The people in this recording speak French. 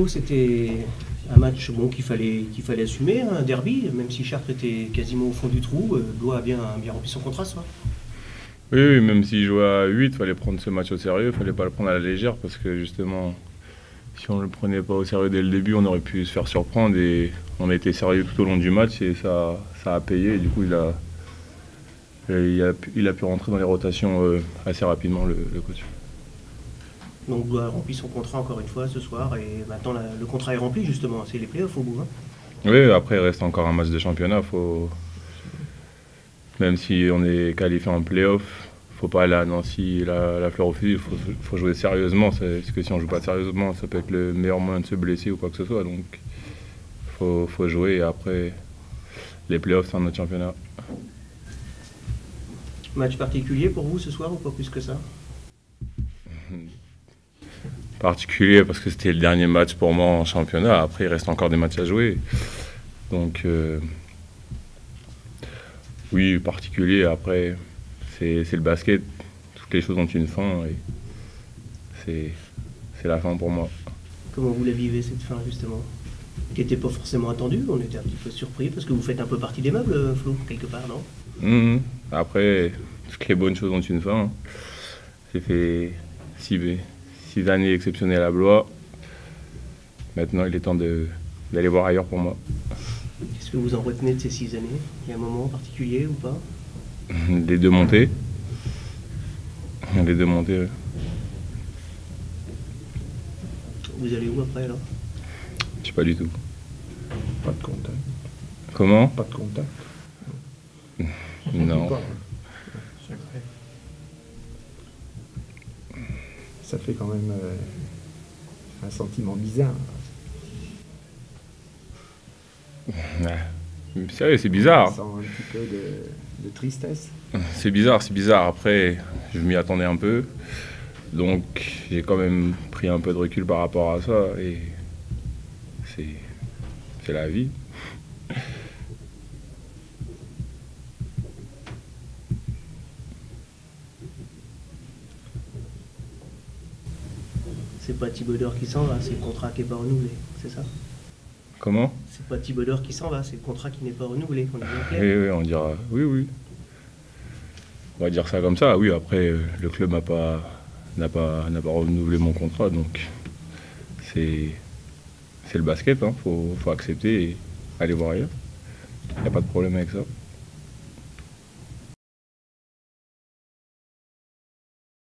C'était un match bon, qu'il fallait assumer, un derby, même si Chartres était quasiment au fond du trou. Blois a bien rempli son contrat ce soir. Oui, oui, même s'il jouait à 8, il fallait prendre ce match au sérieux, il fallait pas le prendre à la légère parce que justement, si on ne le prenait pas au sérieux dès le début, on aurait pu se faire surprendre et on a été sérieux tout au long du match et ça a payé. Et du coup, il a pu rentrer dans les rotations assez rapidement, le coach. Donc Blois a rempli son contrat encore une fois ce soir et maintenant le contrat est rempli justement. C'est les playoffs au bout. Hein. Oui, après, il reste encore un match de championnat. Même si on est qualifié en play-off, faut pas aller à Nancy la fleur au fusil, faut jouer sérieusement. Parce que si on joue pas sérieusement, ça peut être le meilleur moyen de se blesser ou quoi que ce soit. Donc, faut jouer et après, les play-offs, c'est un autre championnat. Match particulier pour vous ce soir ou pas plus que ça? Particulier parce que c'était le dernier match pour moi en championnat. Après, il reste encore des matchs à jouer. Donc, oui, particulier. Après, c'est le basket. Toutes les choses ont une fin et c'est la fin pour moi. Comment vous la vivez cette fin justement? Qui n'était pas forcément attendue, on était un petit peu surpris parce que vous faites un peu partie des meubles, Flo, quelque part, non? Après, toutes les bonnes choses ont une fin. J'ai fait 6 années exceptionnelles à Blois. Maintenant, il est temps d'aller voir ailleurs pour moi. Qu'est-ce que vous en retenez de ces 6 années? Il y a un moment en particulier ou pas? Les deux montées. Les deux montées, ouais. Vous allez où après alors? Je sais pas du tout. Pas de contact. Comment? Pas de contact. Non. Pas, secret. Ça fait quand même un sentiment bizarre. Sérieux, c'est bizarre. Ça sent un petit peu de tristesse. C'est bizarre, c'est bizarre. Après, je m'y attendais un peu. Donc, j'ai quand même pris un peu de recul par rapport à ça. Et c'est la vie. C'est pas Thibodeur qui s'en va, c'est le contrat qui n'est pas renouvelé, c'est ça? Comment? C'est pas Thibodeur qui s'en va, c'est le contrat qui n'est pas renouvelé, on est bien clair? Oui, oui, on dira. Oui, oui. On va dire ça comme ça. Oui, après, le club n'a pas renouvelé mon contrat. Donc, c'est le basket. Faut accepter et aller voir ailleurs. Il n'y a pas de problème avec ça.